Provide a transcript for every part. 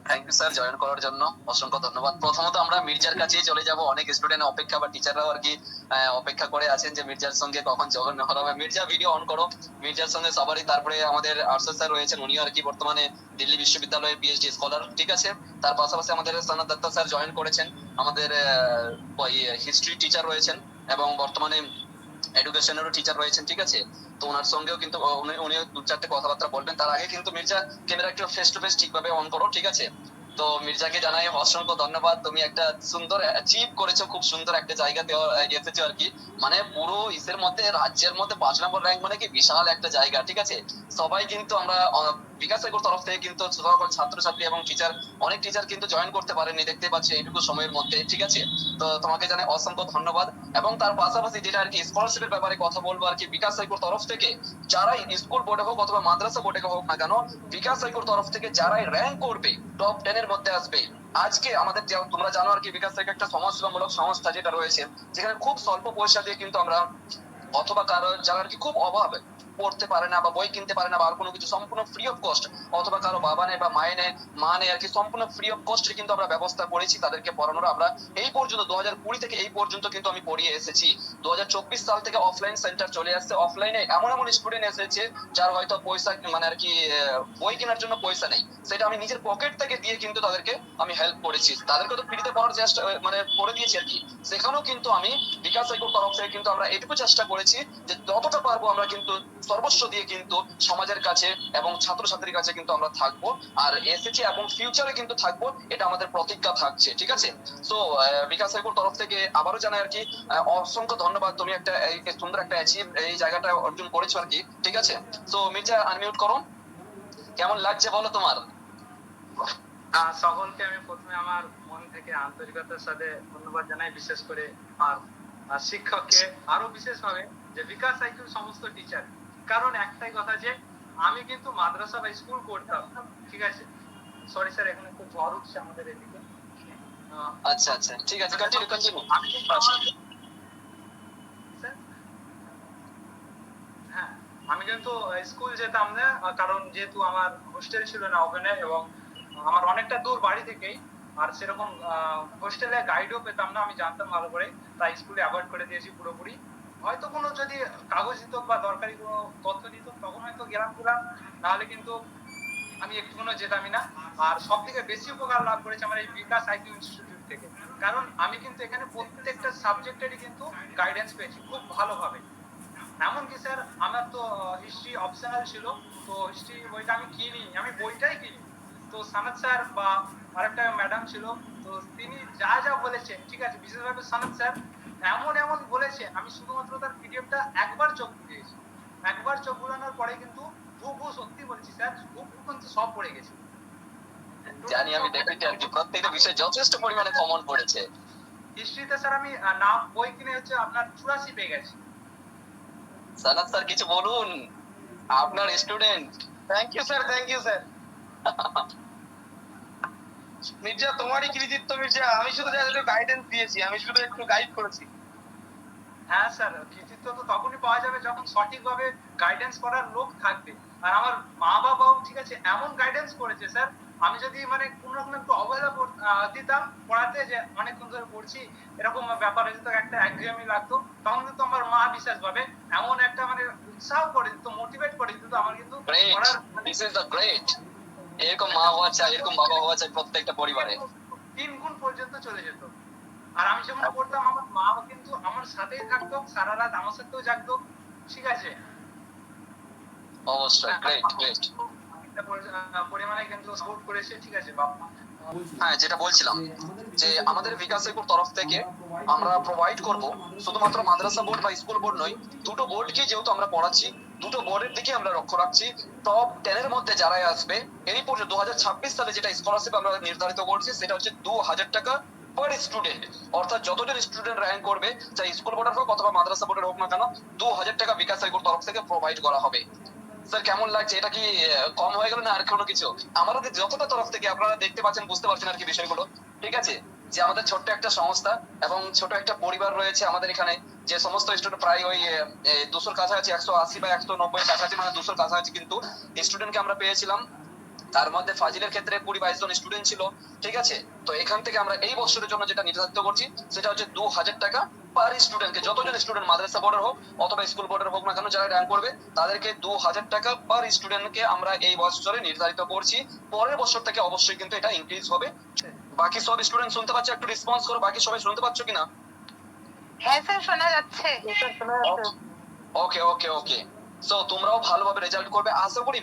Thank you sir join করার জন্য অসংখ্য ধন্যবাদ। প্রথমত আমরা মির্জার কাছেই চলে যাব। অনেক স্টুডেন্ট অপেক্ষা বা টিচাররাও আর কি অপেক্ষা করে আছেন যে মির্জার সঙ্গে কখন জগন হবে। মির্জা ভিডিও অন করো। মির্জার সঙ্গে সবারই, তারপরে আমাদের আরশাদ স্যার রয়েছেন, উনিও আর কি বর্তমানে দিল্লি বিশ্ববিদ্যালয়ের পিএইচডি স্কলার, ঠিক আছে। তার পাশাপাশি আমাদের সনাত দত্তা স্যার জয়েন করেছেন, আমাদের হিস্ট্রি টিচার রয়েছেন এবং বর্তমানে এডুকেশনেরও টিচার রয়েছেন, ঠিক আছে। তো ওনার সঙ্গেও কিন্তু উনিও দু চারটে কথাবার্তা বলবেন। তার আগে কিন্তু মির্জা ক্যামেরা একটু ফেস টু ফেস ঠিকভাবে অন করো, ঠিক আছে। তো মির্জাকে জানাই অসংখ্য ধন্যবাদ। তুমি একটা সুন্দর অ্যাচিভ করেছো, খুব সুন্দর একটা জায়গাতে এসেছো আর কি। মানে পুরো ইসের মধ্যে, রাজ্যের মধ্যে 5 নম্বর র্যাঙ্ক মানে কি বিশাল একটা জায়গা, ঠিক আছে। সবাই কিন্তু আমরা বিকাশ সাইকোর তরফ থেকে কিন্তু সকল ছাত্রছাত্রী এবং টিচার, অনেক টিচার কিন্তু জয়েন করতে পারেননি, দেখতে পাচ্ছি এইটুকু সময়ের মধ্যে, ঠিক আছে। তো তোমাকে জানাই অসংখ্য ধন্যবাদ। এবং তার পাশাপাশি যেটা আর কি স্কলারশিপের ব্যাপারে কথা বলবো আর কি, বিকাশ সাইকোর তরফ থেকে যারাই স্কুল বোর্ডে হোক অথবা মাদ্রাসা বোর্ডে হোক না কেন, বিকাশ সাইকোর তরফ থেকে যারাই র্যাঙ্ক করবে, টপ 10 এর মধ্যে আসবে, আজকে আমাদের তোমরা জানো আর কি, বিকাশ সাইকো একটা সমাজসেবামূলক সংস্থা যেটা রয়েছে, যেখানে খুব স্বল্প পয়সা দিয়ে কিন্তু আমরা, অথবা কারো যারা আর কি খুব অভাব, পড়তে পারে না বা বই কিনতে পারে না বা আর কোনো কিছু, সম্পূর্ণ ফ্রি অফ কস্ট, অথবা কারো বাবা নেই বা মায়ে নেই, মা নেই আর কি, সম্পূর্ণ ফ্রি অফ কস্টে কিন্তু আমরা ব্যবস্থা করেছি তাদেরকে পড়ানোর। আমরা এই পর্যন্ত 2020 থেকে এই পর্যন্ত কিন্তু আমি পড়িয়ে এসেছি। 2024 সাল থেকে অফলাইন সেন্টার চলে আসছে। অফলাইনে এমন এমন স্টুডেন্ট এসেছে যার হয়তো পয়সা মানে আর কি বই কেনার জন্য পয়সা নেই, সেটা আমি নিজের পকেট থেকে দিয়ে কিন্তু তাদেরকে আমি হেল্প করেছি। তাদেরকে তো ফ্রিতে পড়ার চেষ্টা মানে করে দিয়েছি আর কি। সেখানেও কিন্তু আমি বিকাশ সাইকোর তরফ থেকে কিন্তু আমরা এটুকু চেষ্টা করেছি যে যতটা পারবো আমরা কিন্তু সর্বস্ব দিয়ে কিন্তু সমাজের কাছে এবং ছাত্রছাত্রীর কাছে কিন্তু আমরা থাকবো, আর এসেছি এবং ফিউচারে কিন্তু থাকবো, এটা আমাদের প্রতিজ্ঞা থাকছে, ঠিক আছে। তো বিকাশ সাইকোর তরফ থেকে আবারও জানাই আর কি অসংখ্য ধন্যবাদ। তুমি একটা সুন্দর একটা অ্যাচিভ এই জায়গাটা অর্জন করেছো আর কি, ঠিক আছে। তো মির্জা আনমিউট করো। কেমন লাগছে বলো তোমার? সকলকে আমি প্রথমে আমার মন থেকে আন্তরিকতার সাথে ধন্যবাদ জানাই, বিশেষ করে আর শিক্ষককে আরো বিশেষভাবে যে বিকাশ সাইকেল সমস্ত টিচার। কারণ একটাই কথা যে আমি কিন্তু মাদ্রাসা বা স্কুল করতাম, ঠিক আছে। সরি স্যার, এখানে একটু ঝড় উঠছে আমাদের এদিকে। আচ্ছা আচ্ছা, ঠিক আছে, কন্টিনিউ কন্টিনিউ। আমি কিন্তু হ্যাঁ, আমি কিন্তু স্কুল যেতাম না, কারণ যেহেতু আমার হোস্টেল ছিল না ওখানে, এবং আমার অনেকটা দূর বাড়ি থেকেই, আর সেরকম হোস্টেলে গাইডও পেতাম না, আমি জানতাম ভালো করে, তাই স্কুলে অ্যাভয়েড করে দিয়েছি পুরোপুরি। হয়তো কোনো যদি কাগজ দিত বা দরকারি কোনো তথ্য দিত তখন হয়তো গেলাম, নাহলে কিন্তু আমি একটুকুনো যেতামই না। আর সব থেকে বেশি উপকার লাভ করেছে আমার এই বিকাশ আইকিউ ইনস্টিটিউট থেকে, কারণ আমি কিন্তু এখানে প্রত্যেকটা সাবজেক্টেরই কিন্তু গাইডেন্স পেয়েছি খুব ভালোভাবে। এমনকি স্যার আমার তো হিস্ট্রি অপশনাল ছিল, তো হিস্ট্রি বইটা আমি কিনি, আমি বইটাই কিনি। তো সানাত স্যার বা আরেকটা ম্যাডাম ছিল, তো তিনি যা যা বলেছেন, ঠিক আছে, বিশেষভাবে সানাত স্যার এমন এমন বলেছে, আমি শুধুমাত্র তার পিডিএফটা একবার চোখ বুলিয়েছি। একবার চোখ বুলানোর পরে কিন্তু হুবহু সত্যি বলছি স্যার, হুবহু কিন্তু সব পড়ে গেছে। জানি, আমি দেখেছি আর কি, প্রত্যেকটা বিষয় যথেষ্ট পরিমাণে কমন পড়েছে। হিস্ট্রিতে স্যার আমি নাম বই কিনে হচ্ছে আপনার 84 পেয়ে গেছি। সানাত স্যার কিছু বলুন, আপনার student. Thank you sir, thank you sir. Mirza তোমারই কৃতিত্ব মির্জা, আমি শুধু একটু গাইডেন্স দিয়েছি, আমি শুধু একটু গাইড করেছি। হ্যাঁ স্যার, কৃতিত্ব তো তখনই পাওয়া যাবে যখন সঠিকভাবে গাইডেন্স করার লোক থাকবে। আর আমার মা বাবাও ঠিক আছে এমন গাইডেন্স করেছে স্যার, আমি যদি মানে কোন রকম একটু অবহেলা দিতাম পড়াতে, যে অনেকক্ষণ ধরে পড়ছি এরকম ব্যাপার হয়ে যেত, একটা একঘেয়েমি লাগতো, তখন কিন্তু আমার মা বিশ্বাস পাবে এমন একটা মানে উৎসাহ করে দিত, মোটিভেট করে দিত আমার কিন্তু পড়ার। This is the great. এরকম মা হওয়া চাই, এরকম বাবা হওয়া চাই প্রত্যেকটা পরিবারে। 3 গুণ পর্যন্ত চলে যেত। আর আমি যখন পড়তাম আমার মাও কিন্তু আমার সাথেই থাকতো, সারা রাত আমার সাথেও জাগতো, ঠিক আছে। অবশ্যই, গ্রেট গ্রেট। পরিমাণে কিন্তু সাপোর্ট করেছে, ঠিক আছে বাবা। হ্যাঁ, যেটা বলছিলাম যে আমাদের বিকাশ সাইকোর তরফ থেকে আমরা প্রোভাইড করব শুধুমাত্র মাদ্রাসা বোর্ড বা স্কুল বোর্ড নয়, দুটো বোর্ডকে যেহেতু আমরা পড়াচ্ছি, দুটো বোর্ডের দিকে আমরা লক্ষ্য রাখছি। টপ 10 এর মধ্যে যারাই আসবে, এই পর্যন্ত 2026 সালে যেটা স্কলারশিপ আমরা নির্ধারিত করছি সেটা হচ্ছে 2000 টাকা পার স্টুডেন্ট। অর্থাৎ যতজন স্টুডেন্ট র্যাঙ্ক করবে, চাই স্কুল বোর্ডের হোক অথবা মাদ্রাসা বোর্ডের হোক না কেন, 2000 টাকা বিকাশ সাইকোর তরফ থেকে প্রোভাইড করা হবে। স্যার কেমন লাগছে? এটা কি কম হয়ে গেল না আর কোনো কিছু? আমাদের যতটা তরফ থেকে আপনারা দেখতে পাচ্ছেন, বুঝতে পারছেন আর কি বিষয়গুলো, ঠিক আছে। যে আমাদের ছোট্ট একটা সংস্থা এবং ছোট একটা পরিবার রয়েছে আমাদের এখানে, যে সমস্ত স্টুডেন্ট প্রায় ওই 200 কাছাকাছি, 180 বা 190 কাছাকাছি, মানে 200 কাছাকাছি কিন্তু স্টুডেন্টকে আমরা পেয়েছিলাম তার মধ্যে ফাজিলের ক্ষেত্রে 20-22 জন স্টুডেন্ট ছিল, ঠিক আছে। তো এখান থেকে আমরা এই বছরের জন্য যেটা নির্ধারিত করছি সেটা হচ্ছে 2000 টাকা পার স্টুডেন্টকে, যতজন স্টুডেন্ট মাদ্রাসা বোর্ডের হোক অথবা স্কুল বোর্ডের হোক না কেন, যারা র্যাঙ্ক করবে তাদেরকে 2000 টাকা পার স্টুডেন্টকে আমরা এই বছরে নির্ধারিত করছি। পরের বছর থেকে অবশ্যই কিন্তু এটা ইনক্রিজ হবে। বাকি সব স্টুডেন্ট শুনতে পাচ্ছ? একটু রেসপন্স করো, বাকি সবাই শুনতে পাচ্ছ কিনা? হ্যাঁ স্যার, শোনা যাচ্ছে। ওকে ওকে ওকে। সো তোমরাও ভালোভাবে রেজাল্ট করবে আশা করি।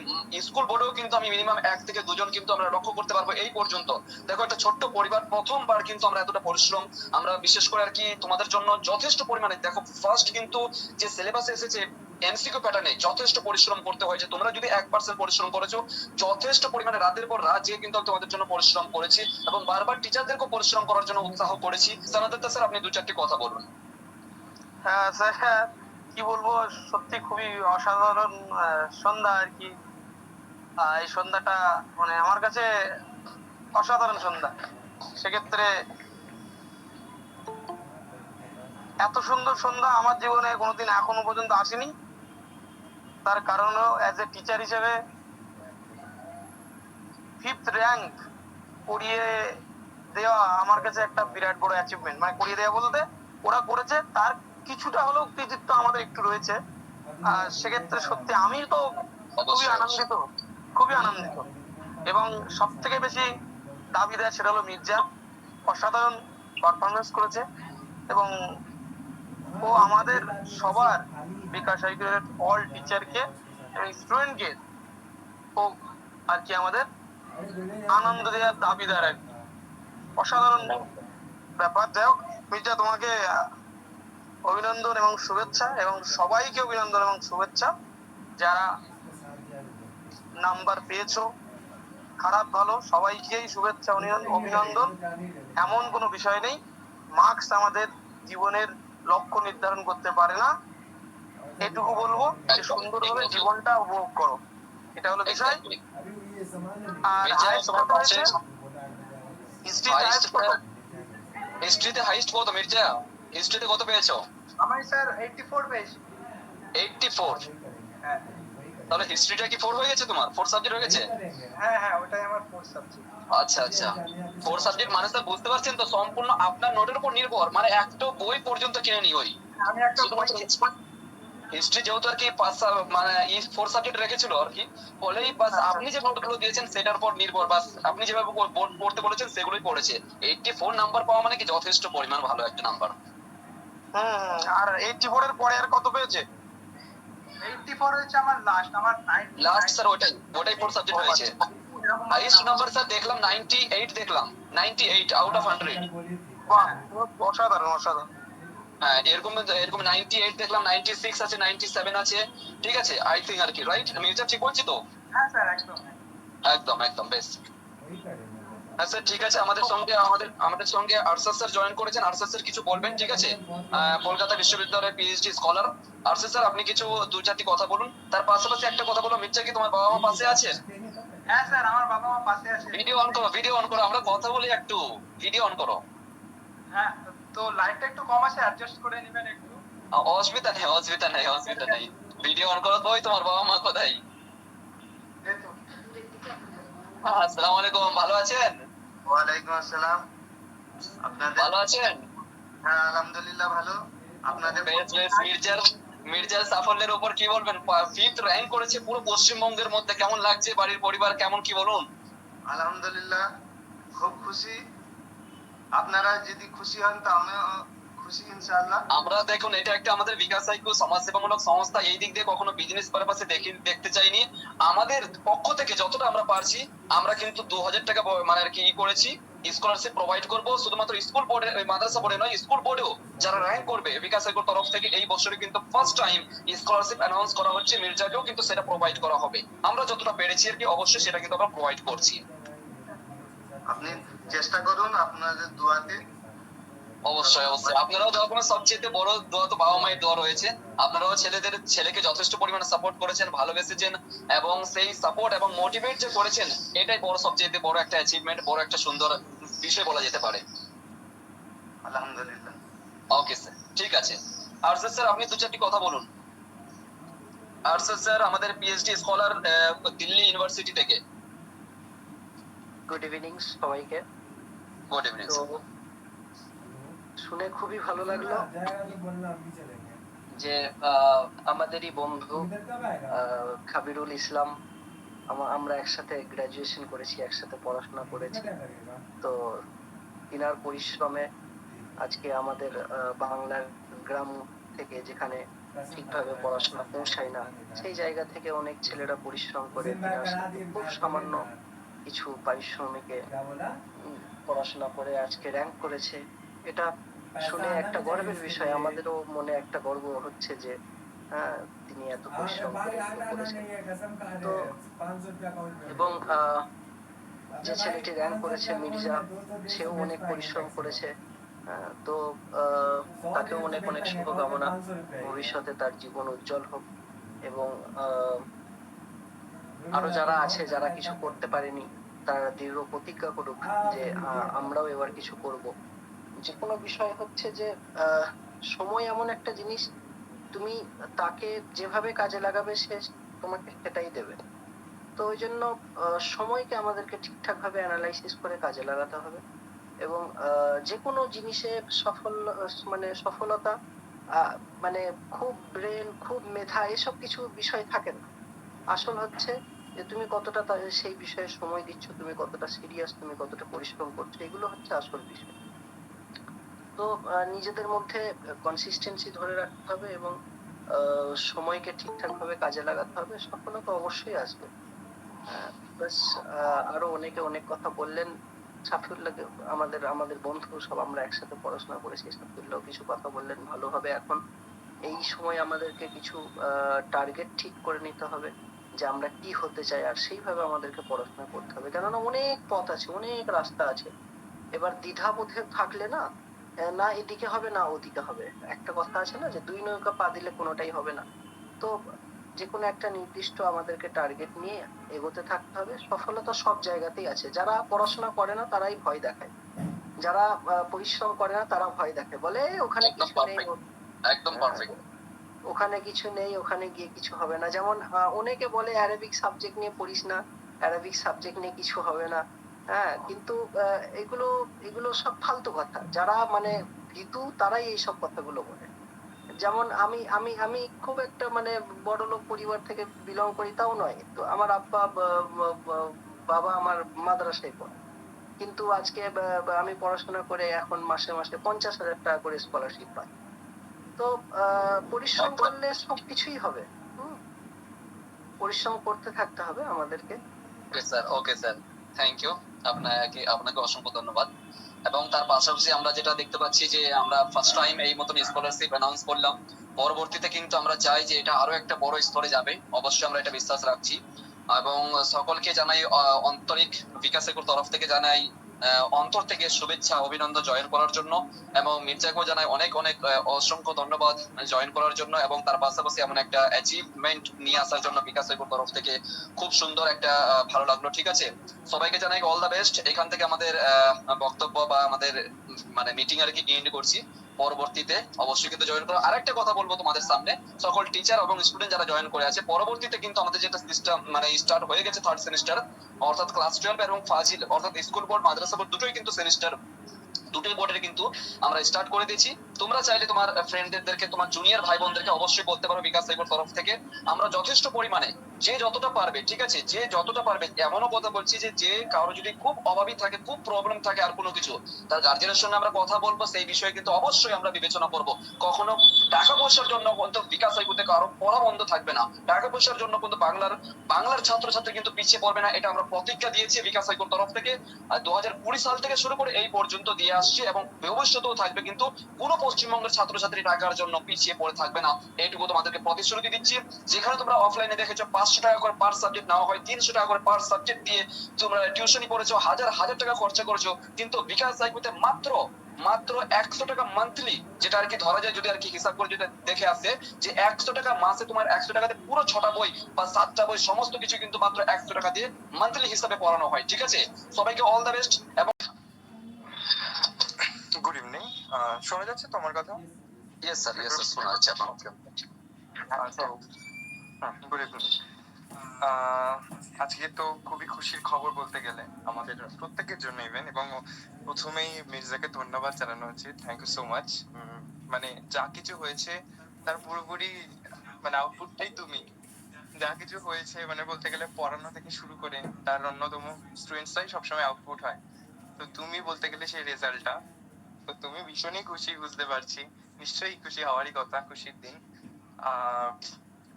স্কুল বোর্ডেও কিন্তু আমি মিনিমাম 1 থেকে 2 জন কিন্তু আমরা লক্ষ্য করতে পারবো এই পর্যন্ত। দেখো, একটা ছোট্ট পরিবার, প্রথমবার কিন্তু আমরা এতটা পরিশ্রম, আমরা বিশেষ করে আর কি তোমাদের জন্য যথেষ্ট পরিমাণে, দেখো ফার্স্ট কিন্তু যে সিলেবাসে এসেছে এমসিকিউ প্যাটার্নে যথেষ্ট পরিশ্রম করতে হয়েছে। তোমরা যদি 1% পরিশ্রম করেছো, যথেষ্ট পরিমাণে রাতের পর রাত জেগে কিন্তু তোমাদের জন্য পরিশ্রম করেছি এবং বারবার টিচারদেরকে পরিশ্রম করার জন্য উৎসাহ করেছি। সানাদত্তা স্যার, আপনি 2-4টি কথা বলুন। হ্যাঁ স্যার, কি বলবো, সত্যি খুবই অসাধারণ সন্ধ্যা আর কি। এই সন্ধ্যাটা মানে আমার কাছে অসাধারণ সন্ধ্যা। সেক্ষেত্রে এত সুন্দর সন্ধ্যা আমার জীবনে কোনোদিন এখনো পর্যন্ত আসেনি। তার কারণও অ্যাজ এ টিচার হিসেবে 5th র্যাঙ্ক করিয়ে দেওয়া আমার কাছে একটা বিরাট বড় অ্যাচিভমেন্ট। মানে করিয়ে দেওয়া বলতে ওরা করেছে, তার কিছুটা হলেও কৃতিত্ব আমাদের একটু রয়েছে। সেক্ষেত্রে সত্যি আমি তো খুবই আনন্দিত, খুবই আনন্দিত। এবং সব থেকে বেশি দাবি দেয় সেটা হলো মির্জা। অসাধারণ পারফরমেন্স করেছে এবং ও আমাদের সবার বিকাশ হাইগ্রেড অল টিচারকে এবং স্টুডেন্টকে ও আর কি আমাদের আনন্দ দেওয়ার দাবিদার আর কি। অসাধারণ ব্যাপার। যাই হোক মির্জা, তোমাকে অভিনন্দন এবং শুভেচ্ছা, এবং সবাইকে অভিনন্দন এবং শুভেচ্ছা যারা নাম্বার পেয়েছো। খারাপ ভালো সবাইকেই শুভেচ্ছা অভিনন্দন। এমন কোনো বিষয় নেই, মার্কস আমাদের জীবনের লক্ষ্য নির্ধারণ করতে পারে না। এটুকু বলবো যে সুন্দরভাবে জীবনটা উপভোগ করো, এটা হলো বিষয়। আর হিস্ট্রিতে হাইস্ট কত মির্জা? হিস্ট্রিতে কত পেয়েছো? আমি স্যার 84 পেয়েছি। 84? হ্যাঁ তাহলে হিস্ট্রিটা কি 4 হয়ে গেছে তোমার? 4 সাবজেক্ট হয়ে গেছে? হ্যাঁ হ্যাঁ, ওটাই আমার ফোর্থ সাবজেক্ট। আচ্ছা আচ্ছা। 4 সাবজেক্ট মানে স্যার বুঝতে পারছেন তো, সম্পূর্ণ আপনার নোটের উপর নির্ভর, মানে একটা বই পর্যন্ত কিনে নি ওই। আমি একটা বই হিস্ট্রি যেহেতু আর কি 5 মানে 4 সাবজেক্ট রেখেছিল আর কি, বলেই বাস আপনি যে নোটগুলো দিয়েছেন সেটার উপর নির্ভর, বাস আপনি যেভাবে পড়তে বলেছেন সেগুলোই পড়েছে। 84 নাম্বার পাওয়া মানে কি যথেষ্ট পরিমাণ ভালো একটা নাম্বার। আর 84 এর পরে আর কত পেয়েছে? 84 হচ্ছে আমার লাস্ট, আমার 9 লাস্ট স্যার ওটাই 4 সাবজেক্ট হয়েছে। হাইয়েস্ট নাম্বার স্যার দেখলাম 98, দেখলাম 98 আউট অফ 100। বাহ, অসাধারণ অসাধারণ। হ্যাঁ, এরকম এরকম 98 দেখলাম, 96 আছে, 97 আছে, ঠিক আছে আই থিং আর কি, রাইট মির্জা? ঠিক বলছি তো? হ্যাঁ স্যার, একদম একদম একদম বেশ। হ্যাঁ স্যার, ঠিক আছে। আমাদের সঙ্গে আরশাদ স্যার জয়েন করেছেন। আরশাদ স্যার কিছু বলবেন, ঠিক আছে? কলকাতা বিশ্ববিদ্যালয়ের পিএইচডি স্কলার আরশাদ স্যার, আপনি কিছু 2-4টি কথা বলুন। তার পাশাপাশি একটা কথা বলো, মির্জা কি তোমার বাবা মা পাশে আছে? হ্যাঁ স্যার, আমার বাবা মা পাশে আছে। ভিডিও অন করো, ভিডিও অন করো, আমরা কথা বলি একটু, ভিডিও অন করো। হ্যাঁ, তো লাইটটা একটু কম আছে, অ্যাডজাস্ট করে নেবেন একটু। অসুবিধা নেই, অসুবিধা নেই, অসুবিধা নেই। ভিডিও অন করো। তো ওই তোমার বাবা মা কোথায়? এই তো। আসসালামু আলাইকুম, ভালো আছেন? ওয়ালাইকুম আসসালাম। আপনাদের ভালো আছেন? হ্যাঁ আলহামদুলিল্লাহ ভালো। আপনাদের বেশ বেশ। মির্জার সাফল্যের উপর কি বলবেন? 5th র্যাঙ্ক করেছে পুরো পশ্চিমবঙ্গের মধ্যে, কেমন লাগছে? বাড়ির পরিবার কেমন, কি বলুন? আলহামদুলিল্লাহ খুব খুশি। আপনারা যদি খুশি হন তো আমিও খুশি ইনশাআল্লাহ। আমরা দেখুন, এটা একটা আমাদের বিকাশ সাইকো সমাজসেবামূলক সংস্থা, এই দিক দিয়ে কখনো বিজনেস পারপাসে দেখতে চাইনি। আমাদের পক্ষ থেকে যতটা আমরা পারছি, আমরা কিন্তু 2000 টাকা মানে আর কি করেছি, স্কলারশিপ প্রোভাইড করব শুধুমাত্র স্কুল বোর্ডে, মাদ্রাসা বোর্ডে নয়, স্কুল বোর্ডেও যারা র্যাঙ্ক করবে বিকাশ সাইকোর তরফ থেকে এই বছরে কিন্তু ফার্স্ট টাইম স্কলারশিপ অ্যানাউন্স করা হচ্ছে। মির্জাকেও কিন্তু সেটা প্রোভাইড করা হবে। আমরা যতটা পেরেছি আর কি, অবশ্যই সেটা কিন্তু আমরা প্রোভাইড করছি। আপনি চেষ্টা করুন আপনাদের দোয়াতে। অবশ্যই অবশ্যই। আপনারাও দোয়া করুন। সবচেয়ে বড় দোয়া তো বাবা মায়ের দোয়া রয়েছে। আপনারাও ছেলেকে যথেষ্ট পরিমাণে সাপোর্ট করেছেন, ভালোবেসেছেন, এবং সেই সাপোর্ট এবং মোটিভেট যে করেছেন, এটাই সবচেয়ে বড় একটা অ্যাচিভমেন্ট, বড় একটা সুন্দর বিষয় বলা যেতে পারে। আলহামদুলিল্লাহ। ওকে স্যার, ঠিক আছে। আরশাদ স্যার, আপনি 2-4টি কথা বলুন। আরশাদ স্যার আমাদের পিএইচডি স্কলার, দিল্লি ইউনিভার্সিটি থেকে। গুড ইভিনিং সবাইকে। গুড ইভিনিং তো শুনে খুবই ভালো লাগলো যে আমাদেরই বন্ধু খাবিরুল ইসলাম, আমরা একসাথে গ্রাজুয়েশন করেছি, একসাথে পড়াশোনা করেছি। তো তিনার পরিশ্রমে আজকে আমাদের বাংলার গ্রাম থেকে, যেখানে ঠিকভাবে পড়াশোনা পৌঁছায় না, সেই জায়গা থেকে অনেক ছেলেরা পরিশ্রম করে তিনার সাথে খুব সামান্য কিছু পারিশ্রমিকে পড়াশোনা করে আজকে র্যাঙ্ক করেছে। এটা শুনে একটা গর্বের বিষয়, আমাদেরও মনে একটা গর্ব হচ্ছে যে তিনি এত পরিশ্রম করে করেছেন। তো এবং যে ছেলেটি র্যাঙ্ক করেছে মির্জা, সেও অনেক পরিশ্রম করেছে। তো তাকেও অনেক অনেক শুভকামনা, ভবিষ্যতে তার জীবন উজ্জ্বল হোক। এবং আরো যারা আছে, যারা কিছু করতে পারেনি, তারা দৃঢ় প্রতিজ্ঞা করুক যে আমরাও এবার কিছু করব। যে কোনো বিষয় হচ্ছে যে সময় এমন একটা জিনিস, তুমি তাকে যেভাবে কাজে লাগাবে সে তোমাকে সেটাই দেবে। তো ওই জন্য সময়কে আমাদেরকে ঠিকঠাক ভাবে অ্যানালাইসিস করে কাজে লাগাতে হবে। এবং যে কোনো জিনিসে সফলতা মানে খুব ব্রেন, খুব মেধা, এসব কিছু বিষয় থাকে না। আসল হচ্ছে যে তুমি কতটা সেই বিষয়ে সময় দিচ্ছ, তুমি কতটা সিরিয়াস, তুমি কতটা পরিশ্রম করছো, এগুলো হচ্ছে আসল বিষয়। তো নিজেদের মধ্যে কনসিস্টেন্সি ধরে রাখতে হবে এবং সময়কে ঠিকঠাক ভাবে কাজে লাগাতে হবে, সফলতা অবশ্যই আসবে। বাস আরো অনেকে অনেক কথা বললেন। সাফল্য, আমাদের আমাদের বন্ধু সব আমরা একসাথে পড়াশোনা করেছি, সাফল্য কিছু কথা বললেন। ভালো হবে এখন এই সময় আমাদেরকে কিছু টার্গেট ঠিক করে নিতে হবে যে আমরা কি হতে চাই, আর সেইভাবে আমাদেরকে পড়াশোনা করতে হবে। কেননা অনেক পথ আছে, অনেক রাস্তা আছে। এবার দ্বিধাবোধে থাকলে না, না এদিকে হবে না ওদিকে হবে। একটা কথা আছে না যে দুই নৌকা পা দিলে কোনোটাই হবে না। তো যে কোনো একটা নির্দিষ্ট আমাদেরকে টার্গেট নিয়ে এগোতে থাকতে হবে। সফলতা সব জায়গাতেই আছে। যারা পড়াশোনা করে না তারাই ভয় দেখায়, যারা পরিশ্রম করে না তারা ভয় দেখায়, বলে ওখানে একদম কিছু নেই, পারফেক্ট, একদম পারফেক্ট। ওখানে কিছু নেই, ওখানে গিয়ে কিছু হবে না। যেমন অনেকে বলে অ্যারাবিক সাবজেক্ট নিয়ে পড়িস না, অ্যারাবিক সাবজেক্ট নিয়ে কিছু হবে না। কিন্তু এগুলো এগুলো সব ফালতু কথা। যারা মানে ভীতু তারাই এইসব কথাগুলো বলে। যেমন আমি আমি আমি খুব একটা মানে বড়লোক পরিবার থেকে বিলং করি তাও নয়, তো আমার আব্বা বাবা আমার মাদ্রাসায় পড়ে, কিন্তু আজকে আমি পড়াশোনা করে এখন মাসে মাসে 50,000 টাকা করে স্কলারশিপ পাই। তো পরিশ্রম করলে সবকিছুই হবে। পরিশ্রম করতে থাকতে হবে আমাদেরকে। Okay sir, okay sir, thank you. আপনাকে অসংখ্য ধন্যবাদ। এবং তার পাশাপাশি আমরা যেটা দেখতে পাচ্ছি যে আমরা ফার্স্ট টাইম এই মতন স্কলারশিপ অ্যানাউন্স করলাম, পরবর্তীতে কিন্তু আমরা চাই যে এটা আরো একটা বড় স্তরে যাবে, অবশ্যই আমরা এটা বিশ্বাস রাখছি। এবং সকলকে জানাই আন্তরিক বিকাশের তরফ থেকে জানাই অন্তর থেকে শুভেচ্ছা, অভিনন্দন জয়েন করার জন্য। এবং মির্জাকেও জানাই অনেক অনেক অসংখ্য ধন্যবাদ জয়েন করার জন্য, এবং তার পাশাপাশি এমন একটা অ্যাচিভমেন্ট নিয়ে আসার জন্য বিকাশের তরফ থেকে। খুব সুন্দর একটা ভালো লাগলো। ঠিক আছে, সবাইকে জানাই অল দ্য বেস্ট। এখান থেকে আমাদের বক্তব্য বা আমাদের মানে মিটিং আর কি এন্ড করছি। পরবর্তীতে অবশ্যই কিন্তু জয়েন করো। আরেকটা কথা বলবো তোমাদের সামনে, সকল টিচার এবং স্টুডেন্ট যারা জয়েন করে আছে, পরবর্তীতে কিন্তু আমাদের যেটা সিস্টেম মানে স্টার্ট হয়ে গেছে থার্ড সেমিস্টার, অর্থাৎ ক্লাস 12 এবং ফাজিল, অর্থাৎ স্কুল বোর্ড মাদ্রাসা বোর্ড দুটোই কিন্তু সেমিস্টার, দুটোই বোর্ডের কিন্তু আমরা স্টার্ট করে দিয়েছি। তোমরা চাইলে তোমার ফ্রেন্ডদেরকে, তোমার জুনিয়র ভাই বোনদেরকে অবশ্যই বলতে পারো বিকাশ সাইবার তরফ থেকে আমরা যথেষ্ট পরিমাণে, যে যতটা পারবে, ঠিক আছে, যে যতটা পারবে। এমনও কথা বলছি যে যে কারো যদি খুব অভাবী থাকে, খুব প্রবলেম থাকে আর কোনো কিছু, তার গার্জিয়ানের সঙ্গে আমরা কথা বলবো, সেই বিষয়ে কিন্তু অবশ্যই আমরা বিবেচনা করব। কখনো টাকা পয়সার জন্য কিন্তু বিকাশ সাইবার থেকে কারো পড়া বন্ধ থাকবে না, টাকা পয়সার জন্য কিন্তু বাংলার ছাত্রছাত্রী কিন্তু পিছিয়ে পড়বে না, এটা আমরা প্রতিজ্ঞা দিয়েছি বিকাশ সাইবার তরফ থেকে। আর 2020 সাল থেকে শুরু করে এই পর্যন্ত দিয়ে আসছে, এবং ভবিষ্যতেও থাকবে। কিন্তু কোনো পশ্চিমবঙ্গের ছাত্রছাত্রী টাকার জন্য পিছিয়ে পড়ে থাকবে না, এইটুকু তোমাদেরকে প্রতিশ্রুতি দিচ্ছি। যেখানে তোমরা অফলাইনে দেখেছো 500 টাকা করে পার সাবজেক্ট নেওয়া হয়, 300 টাকা করে পার সাবজেক্ট দিয়ে তোমরা টিউশনি পড়েছো, হাজার হাজার টাকা খরচা করেছো, কিন্তু বিকাশ সাইকুতে মাত্র 100 টাকা মান্থলি, যেটা আর কি ধরা যায়, যদি আর কি হিসাব করে যদি দেখে আসে যে 100 টাকা মাসে, তোমার 100 টাকাতে পুরো 6টা বই বা 7টা বই সমস্ত কিছু কিন্তু মাত্র 100 টাকা দিয়ে মান্থলি হিসাবে পড়ানো হয়। ঠিক আছে, সবাইকে অল দ্য বেস্ট। এবং গুড ইভিনিং, শোনা যাচ্ছে তো আমার কথা? ইয়েস স্যার, শোনা যাচ্ছে আপনাকে। আচ্ছা, গুড ইভিনিং। আহ, আজকে তো খুবই খুশির খবর বলতে গেলে আমাদের প্রত্যেকের জন্য ইভেন, এবং প্রথমেই মির্জাকে ধন্যবাদ জানানো উচিত, থ্যাংক ইউ সো মাচ। মানে যা কিছু হয়েছে তার পুরোপুরি মানে আউটপুটটাই তুমি। যা কিছু হয়েছে মানে বলতে গেলে পড়ানো থেকে শুরু করে তার অন্যতম স্টুডেন্টসরাই সবসময় আউটপুট হয়, তো তুমি বলতে গেলে সেই রেজাল্টটা। তো তুমি ভীষণই খুশি বুঝতে পারছি, নিশ্চয়ই খুশি হওয়ারই কথা, খুশির দিন। আহ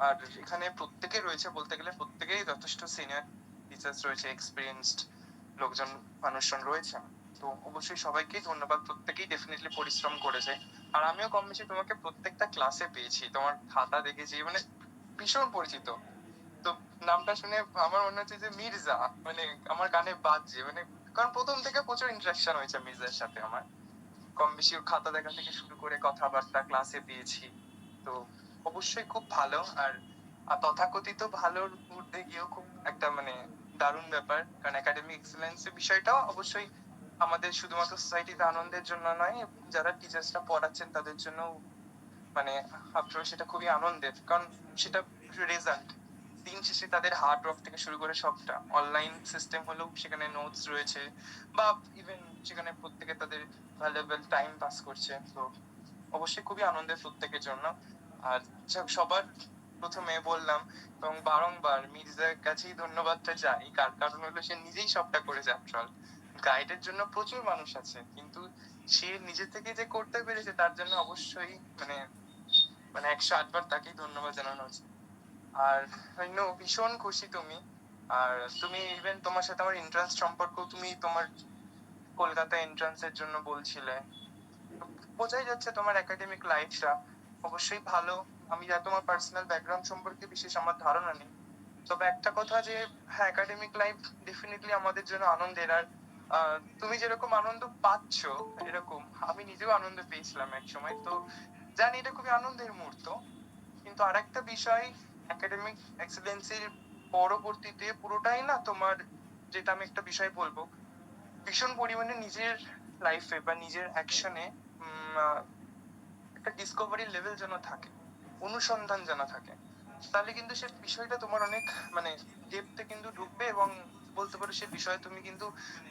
আর এখানে প্রত্যেকে রয়েছে বলতে গেলে প্রত্যেকেই যথেষ্ট সিনিয়র টিচার্স রয়েছে, এক্সপিরিয়েন্সড লোকজন মানুষজন রয়েছে। তো অবশ্যই সবাইকেই ধন্যবাদ, প্রত্যেকেই ডেফিনেটলি পরিশ্রম করেছে। আর আমিও কম বেশি তোমাকে প্রত্যেকটা ক্লাসে পেয়েছি, তোমার খাতা দেখেছি, মানে ভীষণ পরিচিত। তো নামটা শুনে আমার মনে হচ্ছে যে মির্জা, মানে আমার কানে বাজছে, মানে কারণ প্রথম থেকে প্রচুর ইন্টারাকশন হয়েছে মির্জার সাথে আমার, কম বেশি ওর খাতা দেখা থেকে শুরু করে কথাবার্তা ক্লাসে পেয়েছি। তো অবশ্যই খুব ভালো। আর আর তথাকথিত ভালোর ঊর্ধ্বে গিয়েও খুব একটা মানে দারুণ ব্যাপার, কারণ একাডেমিক এক্সেলেন্স এর বিষয়টা অবশ্যই আমাদের শুধুমাত্র সোসাইটিতে আনন্দের জন্য নয়, যারা টিচার্সরা পড়াচ্ছেন তাদের জন্য মানে আফটার সেটা খুবই আনন্দের, কারণ সেটা রেজাল্ট দিন শেষে তাদের হার্ড ওয়ার্ক থেকে শুরু করে সবটা অনলাইন সিস্টেম হলেও সেখানে নোটস রয়েছে, বা ইভেন সেখানে প্রত্যেকে তাদের ভ্যালুয়েবল টাইম পাস করছে। তো অবশ্যই খুবই আনন্দের প্রত্যেকের জন্য। আর সবার প্রথমে বললাম এবং বারংবার মির্জার কাছেই ধন্যবাদটা চাই, কারণ হলো সে নিজেই সবটা করেছে। আফটার গাইডের জন্য প্রচুর মানুষ আছে, কিন্তু সে নিজে থেকে যে করতে পেরেছে তার জন্য অবশ্যই মানে মানে 108 বার তাকেই ধন্যবাদ জানানো উচিত। আর ভীষণ খুশি তুমি। আর তুমি ইভেন তোমার সাথে আমার এন্ট্রান্স সম্পর্ক, তুমি তোমার কলকাতা এন্ট্রান্স এর জন্য বলছিলে, বোঝাই যাচ্ছে তোমার একাডেমিক লাইফটা অবশ্যই ভালো। আমি যা তোমার পার্সোনাল ব্যাকগ্রাউন্ড সম্পর্কে বিশেষ আমার ধারণা নেই, তবে একটা কথা যে হ্যাঁ, একাডেমিক লাইফ ডেফিনেটলি আমাদের জন্য আনন্দের। আর তুমি যেরকম আনন্দ পাচ্ছ এরকম আমি নিজেও আনন্দ পেয়েছিলাম এক সময়। তো জানি এটা খুবই আনন্দের মুহূর্ত, কিন্তু আরেকটা বিষয়, একাডেমিক এক্সেলেন্সের পরবর্তীতে পুরোটাই না তোমার, যেটা আমি একটা বিষয় বলবো, ভীষণ পরিমাণে নিজের লাইফে বা নিজের অ্যাকশনে একটা ডিসকভারি লেভেল যেন থাকে, অনুসন্ধান যেন থাকে, তাহলে কিন্তু সে বিষয়টা তোমার অনেক মানে ডেপথে কিন্তু ঢুকবে, এবং বলতে পারো সে বিষয়ে তুমি কিন্তু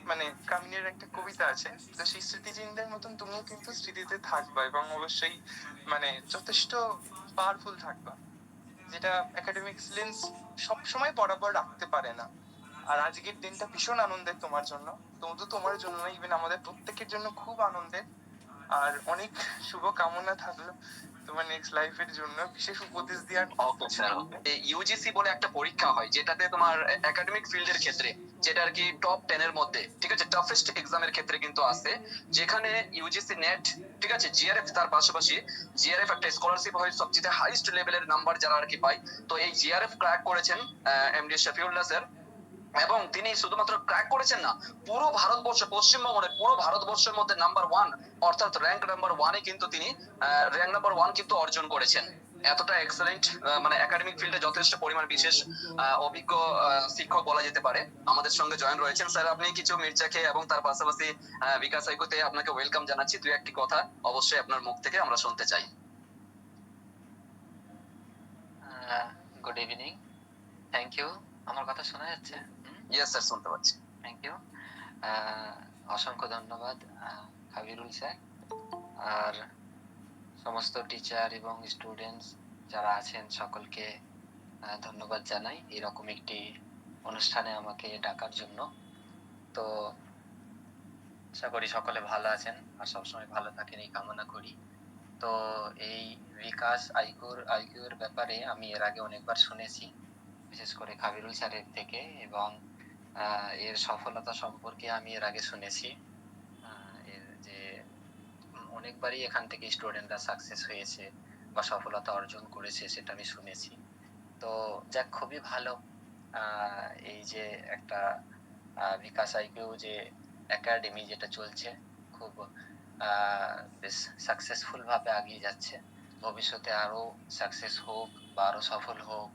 মানে কামিনের একটা কবিতা আছে, তো সেই স্মৃতিচিহ্নের মতন তুমিও কিন্তু স্মৃতিতে থাকবা, এবং অবশ্যই মানে যথেষ্ট পাওয়ারফুল থাকবা, যেটা একাডেমিক এক্সেলেন্স সবসময় বরাবর রাখতে পারে না। আর আজকের দিনটা ভীষণ আনন্দের তোমার জন্য, শুধু তোমার জন্য না, ইভেন আমাদের প্রত্যেকের জন্য খুব আনন্দের। আর অনেক শুভ কামনা থাকলো তোমার নেক্সট লাইফের জন্য, বিশেষ উপদেশ দেওয়ার ওকে স্যার, ইউজিসি বলে একটা পরীক্ষা হয় যেটাতে তোমার একাডেমিক ফিল্ডের ক্ষেত্রে, যেটা আর কি টপ 10 এর মধ্যে, ঠিক আছে, টাফেস্ট এক্সামের ক্ষেত্রে কিন্তু আছে, যেখানে ইউজিসি নেট, ঠিক আছে, জিআরএফ তার পাশাপাশি, জিআরএফ একটা স্কলারশিপ হয় সবচেয়ে হাইস্ট লেভেলের নাম্বার যারা আর কি পায়। তো এই জিআরএফ ক্র্যাক করেছেন এমডি শফিউল্লাহ স্যার, এবং তিনি শুধুমাত্র ক্র্যাক করেছেন না, পুরো ভারতবর্ষ, পশ্চিমবঙ্গের পুরো ভারতবর্ষের মধ্যে নাম্বার 1, অর্থাৎ র্যাঙ্ক নাম্বার 1-এ কিন্তু তিনি র্যাঙ্ক নাম্বার 1 কিন্তু অর্জন করেছেন। এতটা এক্সেলেন্ট, মানে একাডেমিক ফিল্ডে যথেষ্ট পরিমাণ বিশেষ অভিজ্ঞ শিক্ষক বলা যেতে পারে আমাদের সঙ্গে জয়েন রয়েছেন। স্যার, আপনি কিছু মির্জাকে এবং তার পাশাপাশি বিকাশ সাইকোতে আপনাকে ওয়েলকাম জানাচ্ছি, দুই একটি কথা অবশ্যই আপনার মুখ থেকে আমরা শুনতে চাই। Good evening, thank you. আমার কথা শোনা যাচ্ছে? ইয়েস স্যার, শুনতে পাচ্ছি। Thank you. অসংখ্য ধন্যবাদ কাবিরুল স্যার, আর সমস্ত টিচার এবং স্টুডেন্টস যারা আছেন সকলকে ধন্যবাদ জানাই এরকম একটি অনুষ্ঠানে আমাকে ডাকার জন্য। তো আশা করি সকলে ভালো আছেন আর সবসময় ভালো থাকেন এই কামনা করি। তো এই বিকাশ আইকিউ এর ব্যাপারে আমি এর আগে অনেকবার শুনেছি, বিশেষ করে কাবিরুল স্যারের থেকে, এবং এর সফলতা সম্পর্কে আমি এর আগে শুনেছি, এর যে অনেকবারই এখান থেকে স্টুডেন্টরা সাকসেস হয়েছে বা সফলতা অর্জন করেছে সেটা আমি শুনেছি। তো যাক, খুবই ভালো এই যে একটা বিকাশ আইকিউ যে একাডেমি যেটা চলছে, খুব বেশ সাকসেসফুল ভাবে এগিয়ে যাচ্ছে। ভবিষ্যতে আরো সাকসেস হোক বা আরো সফল হোক,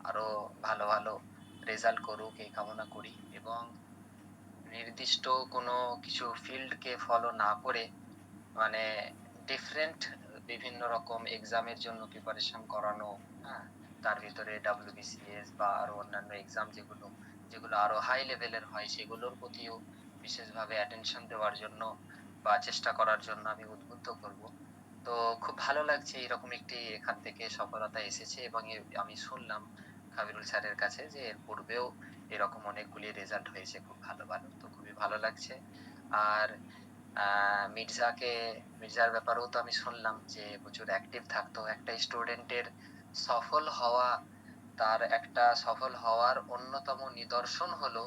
আরো ভালো ভালো রেজাল্ট করুক এই কামনা করি, এবং নির্দিষ্ট কোনো কিছু ফিল্ডকে ফলো না করে মানে ডিফারেন্ট বিভিন্ন রকম এক্সামের জন্য প্রিপারেশন করানো, হ্যাঁ, তার ভিতরে WBCS বা আরো অন্যান্য এক্সাম যেগুলো যেগুলো আরো হাই লেভেলের হয় সেগুলোর প্রতিও বিশেষভাবে অ্যাটেনশন দেওয়ার জন্য বা চেষ্টা করার জন্য আমি উদ্বুদ্ধ করব। তো খুব ভালো লাগছে এরকম একটি এখান থেকে সফলতা এসেছে, এবং আমি শুনলাম কাবিরুল স্যারের কাছে যে এর পূর্বেও এরকম অনেকগুলি রেজাল্ট হয়েছে খুব ভালো ভালো, তো খুবই ভালো লাগছে। আর মির্জার ব্যাপারেও তো আমি শুনলাম যে প্রচুর অ্যাক্টিভ থাকতো। একটা স্টুডেন্টের সফল হওয়া, তার একটা সফল হওয়ার অন্যতম নিদর্শন হলো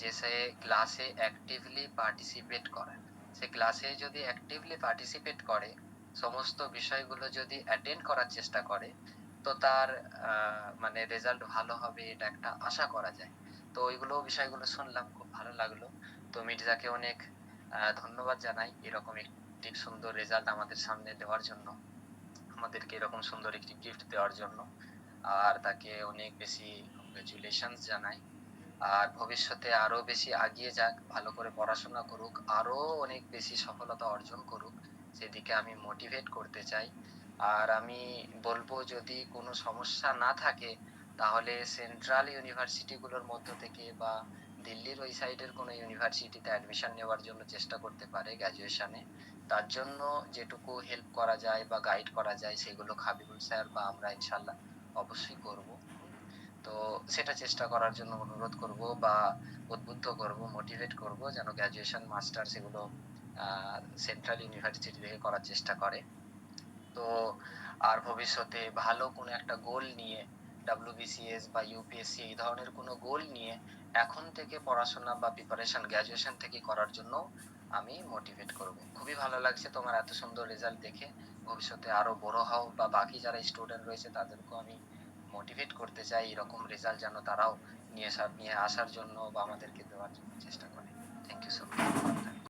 যে সে ক্লাসে অ্যাক্টিভলি পার্টিসিপেট করে। সে ক্লাসে যদি অ্যাক্টিভলি পার্টিসিপেট করে, সমস্ত বিষয়গুলো যদি অ্যাটেন্ড করার চেষ্টা করে, তো তার মানে রেজাল্ট ভালো হবে এটা একটা আশা করা যায়। তো ওইগুলো বিষয়গুলো শুনলাম, খুব ভালো লাগলো। তো মির্জাকে অনেক ধন্যবাদ জানাই এরকম একটি সুন্দর রেজাল্ট আমাদের সামনে দেওয়ার জন্য, আমাদেরকে এরকম সুন্দর একটি গিফট দেওয়ার জন্য। আর তাকে অনেক বেশি কংগ্রেচুলেশনস জানাই। আর ভবিষ্যতে আরো বেশি আগিয়ে যাক, ভালো করে পড়াশোনা করুক, আরো অনেক বেশি সফলতা অর্জন করুক, সেদিকে আমি মোটিভেট করতে চাই। আর আমি বলবো যদি কোনো সমস্যা না থাকে তাহলে সেন্ট্রাল ইউনিভার্সিটি গুলোর মধ্য থেকে বা দিল্লির ওই সাইডের কোনো ইউনিভার্সিটিতে অ্যাডমিশন নেওয়ার জন্য চেষ্টা করতে পারে গ্রাজুয়েশনে। তার জন্য যেটুকু হেল্প করা যায় বা গাইড করা যায় সেগুলো খাবিরুল স্যার বা আমরা ইনশাল্লাহ অবশ্যই করব। তো সেটা চেষ্টা করার জন্য অনুরোধ করব বা উদ্বুদ্ধ করব, মোটিভেট করব যেন গ্রাজুয়েশন মাস্টার্স এগুলো সেন্ট্রাল ইউনিভার্সিটি থেকে করার চেষ্টা করে। তো আর ভবিষ্যতে ভালো কোনো একটা গোল নিয়ে, WBCS বা UPSC এই ধরনের কোনো গোল নিয়ে এখন থেকে পড়াশোনা বা প্রিপারেশন গ্রাজুয়েশন থেকে করার জন্য আমি মোটিভেট করব। খুবই ভালো লাগছে তোমার এত সুন্দর রেজাল্ট দেখে। ভবিষ্যতে আরো বড় হও, বা বাকি যারা স্টুডেন্ট রয়েছে তাদেরকেও আমি মোটিভেট করতে চাই এরকম রেজাল্ট যেন তারাও নিয়ে আসার জন্য বা আমাদেরকে দেওয়ার জন্য চেষ্টা করে। Thank you so